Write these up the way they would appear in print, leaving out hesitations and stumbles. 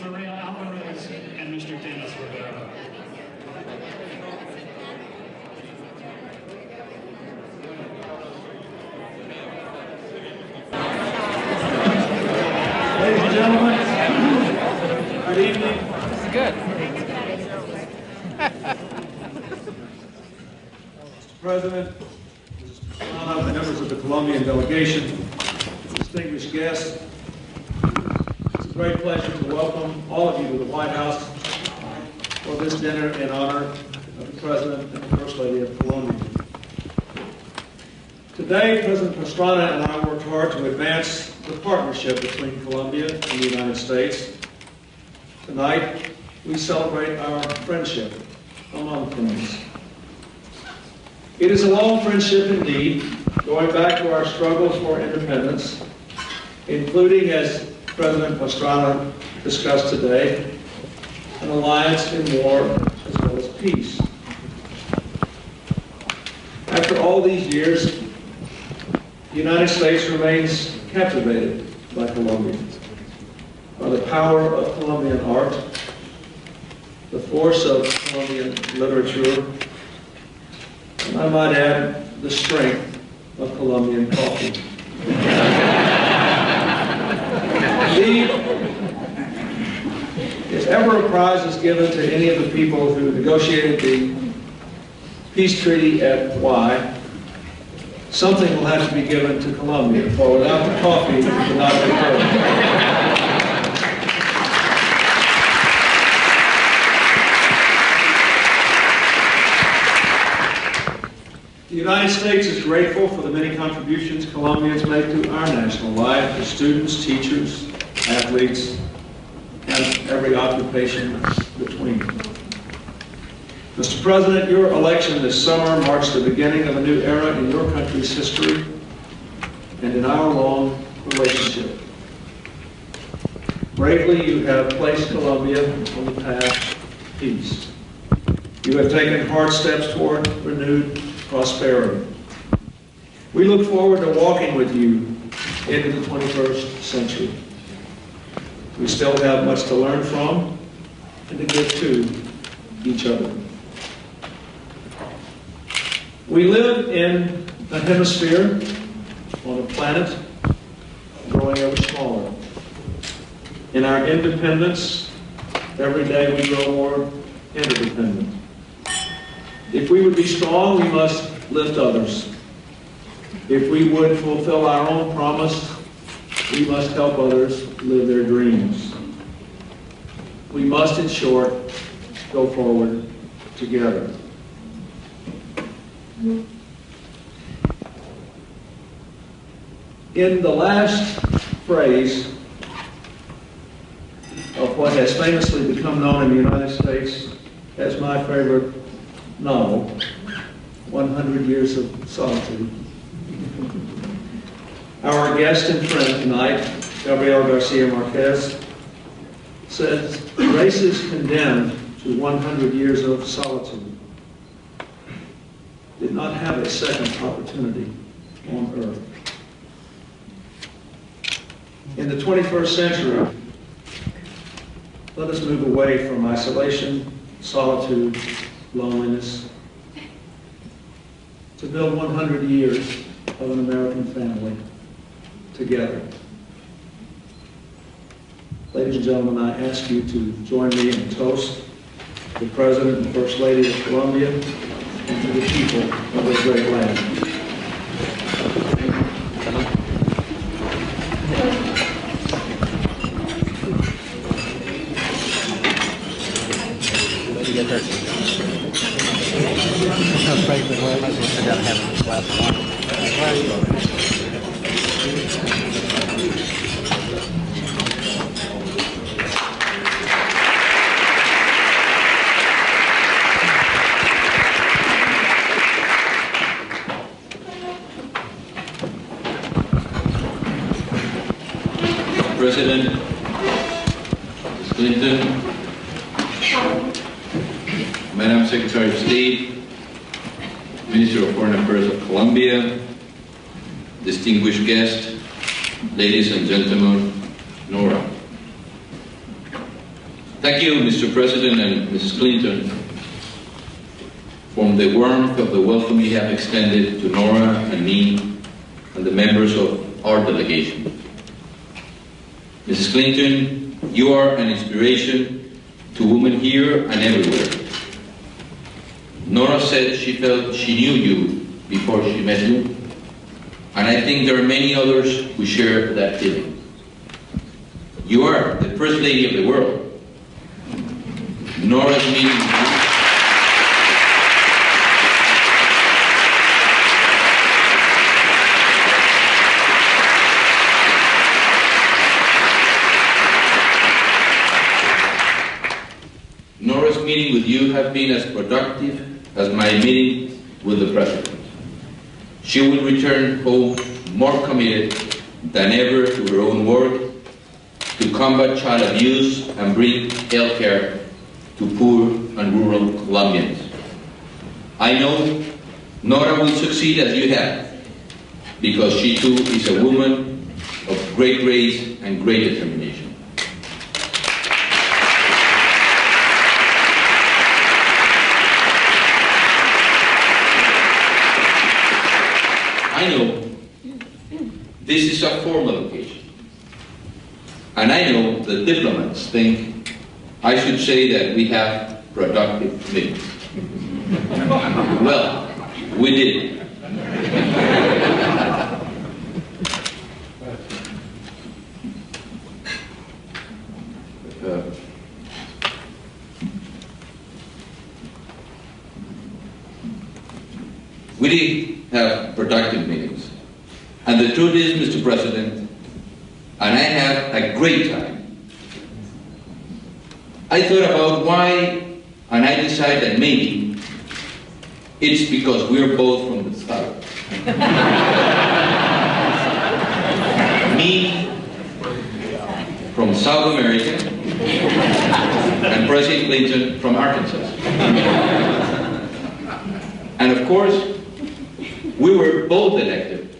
Maria Alvarez and Mr. Dennis Rivera. Ladies and gentlemen, good evening. This is good. Mr. President, Mrs. Pastrana, members of the Colombian delegation, distinguished guests, it's a great pleasure to welcome all of you to the White House for this dinner in honor of the President and the First Lady of Colombia. Today, President Pastrana and I worked hard to advance the partnership between Colombia and the United States. Tonight, we celebrate our friendship among friends. It is a long friendship indeed, going back to our struggles for independence, including, as President Pastrana discussed today, an alliance in war as well as peace. After all these years, the United States remains captivated by Colombia, by the power of Colombian art, the force of Colombian literature, and I might add, the strength of Colombian coffee. Indeed, if ever a prize is given to any of the people who negotiated the peace treaty at Y, something will have to be given to Colombia, for without the coffee, it would not be heard. The United States is grateful for the many contributions Colombians make to our national life, to students, teachers, athletes, and every occupation between. Mr. President, your election this summer marks the beginning of a new era in your country's history and in our long relationship. Bravely, you have placed Colombia on the path of peace. You have taken hard steps toward renewed prosperity. We look forward to walking with you into the 21st century. We still have much to learn from and to give to each other. We live in a hemisphere on a planet growing ever smaller. In our independence, every day we grow more interdependent. If we would be strong, we must lift others. If we would fulfill our own promise, we must help others live their dreams. We must, in short, go forward together. In the last phrase of what has famously become known in the United States as my favorite novel, 100 Years of Solitude, our guest and friend tonight, Gabriel Garcia Marquez, says, races condemned to 100 years of solitude did not have a second opportunity on earth. In the 21st century, let us move away from isolation, solitude, loneliness, to build 100 years of an American family together. Ladies and gentlemen, I ask you to join me in toast the President and First Lady of Colombia and to the people of this great land. President Clinton, Madam Secretary of State, Minister of Foreign Affairs of Colombia, distinguished guests, ladies and gentlemen, Nora. Thank you, Mr. President and Mrs. Clinton, for the warmth of the welcome you have extended to Nora and me and the members of our delegation. Mrs. Clinton, you are an inspiration to women here and everywhere. Nora said she felt she knew you before she met you, and I think there are many others who share that feeling. You are the First Lady of the world. Nora's meeting with you Nora's meeting with you have been as productive as my meeting with the President. She will return home more committed than ever to her own work to combat child abuse and bring health care to poor and rural Colombians. I know Nora will succeed as you have, because she too is a woman of great grace and great determination. I know this is a formal occasion, and I know the diplomats think I should say that we have productive meetings. Well, we did. We did have productive meetings. And the truth is, Mr. President, and I had a great time. I thought about why, and I decided that maybe it's because we're both from the South. Me from South America, and President Clinton from Arkansas. And of course, we were both elected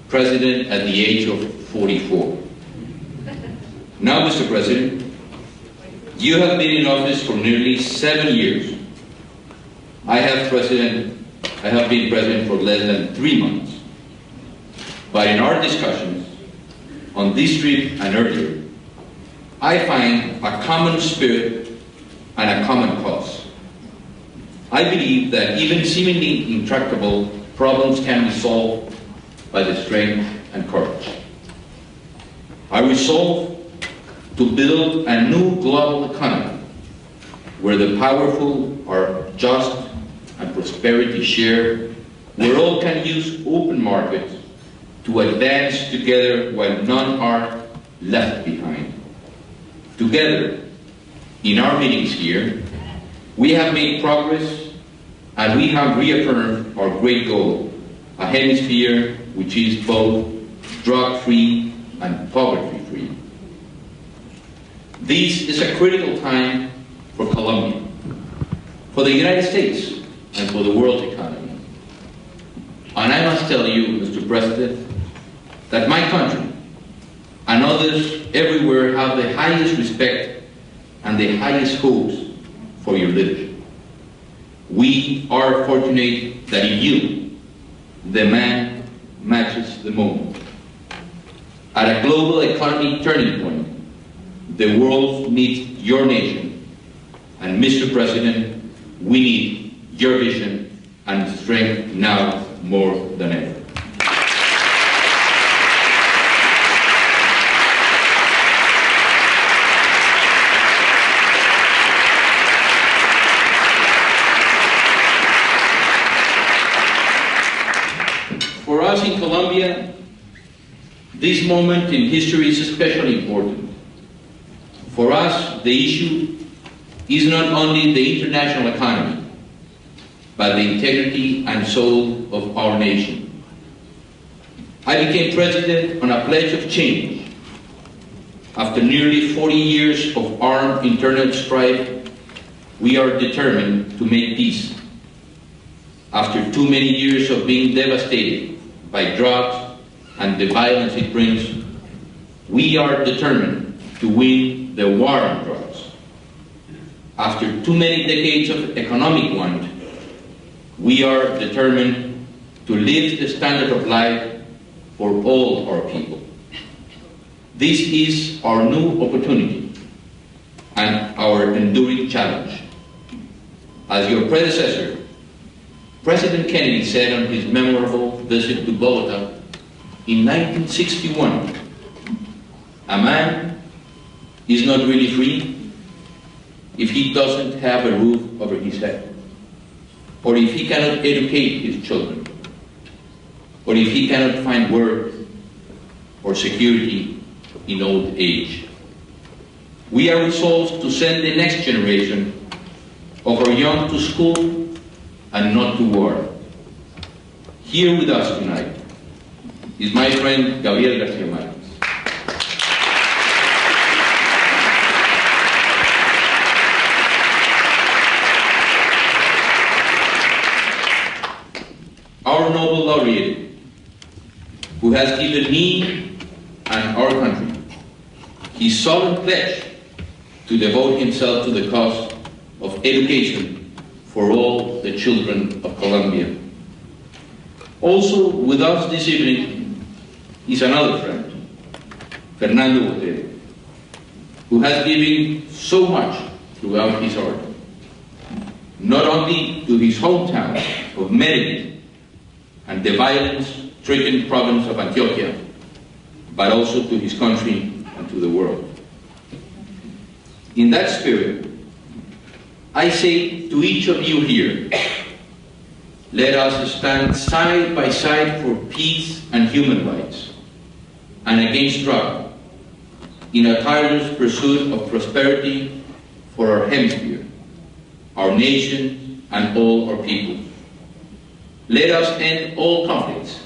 president at the age of 44. Now, Mr. President, you have been in office for nearly 7 years. I have been president for less than 3 months. But in our discussions, on this trip and earlier, I find a common spirit and a common cause. I believe that even seemingly intractable problems can be solved by the strength and courage. I resolve to build a new global economy where the powerful are just and prosperity shared, where all can use open markets to advance together while none are left behind. Together, in our meetings here, we have made progress and we have reaffirmed our great goal, a hemisphere which is both drug-free and poverty-free. This is a critical time for Colombia, for the United States, and for the world economy. And I must tell you, Mr. President, that my country and others everywhere have the highest respect and the highest hopes for your leadership. We are fortunate that in you, the man matches the moment. At a global economic turning point, the world needs your nation. And Mr. President, we need your vision and strength now more than ever. For us in Colombia, this moment in history is especially important. For us, the issue is not only the international economy, but the integrity and soul of our nation. I became president on a pledge of change. After nearly 40 years of armed internal strife, we are determined to make peace. After too many years of being devastated by drugs and the violence it brings, we are determined to win the war on drugs. After too many decades of economic want, we are determined to lift the standard of life for all our people. This is our new opportunity and our enduring challenge. As your predecessor, President Kennedy said on his memorable visit to Bogota in 1961, "A man is not really free if he doesn't have a roof over his head, or if he cannot educate his children, or if he cannot find work or security in old age." We are resolved to send the next generation of our young to school and not to war. Here with us tonight is my friend Gabriel García Márquez. Our Nobel laureate, who has given me and our country his solemn pledge to devote himself to the cause of education for all the children of Colombia. Also with us this evening is another friend, Fernando Botero, who has given so much throughout his art, not only to his hometown of Medellin and the violence-stricken province of Antioquia, but also to his country and to the world. In that spirit, I say to each of you here, let us stand side by side for peace and human rights, and against drugs, in a tireless pursuit of prosperity for our hemisphere, our nation, and all our people. Let us end all conflicts,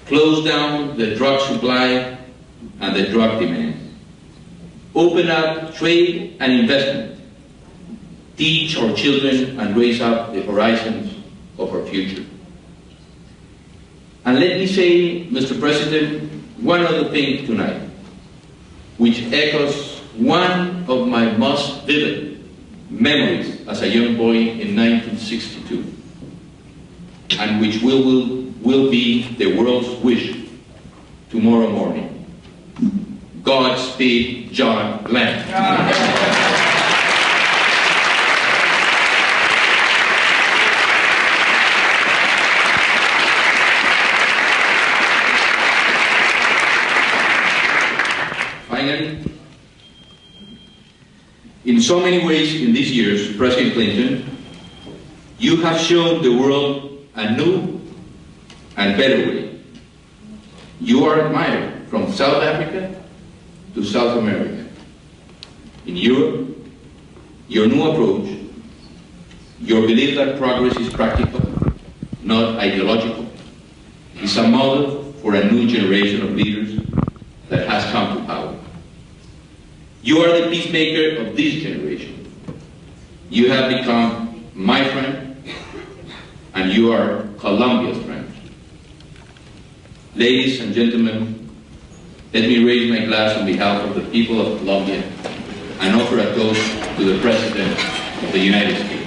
close down the drug supply and the drug demand, open up trade and investment, teach our children and raise up the horizons of our future. And let me say, Mr. President, one other thing tonight, which echoes one of my most vivid memories as a young boy in 1962, and which will be the world's wish tomorrow morning. Godspeed, John Lennon. Finally, in so many ways in these years, President Clinton, you have shown the world a new and better way. You are admired from South Africa to South America. In Europe, your new approach, your belief that progress is practical, not ideological, is a model for a new generation of leaders that has come to power. You are the peacemaker of this generation. You have become my friend, and you are Colombia's friend. Ladies and gentlemen, let me raise my glass on behalf of the people of Colombia and offer a toast to the President of the United States.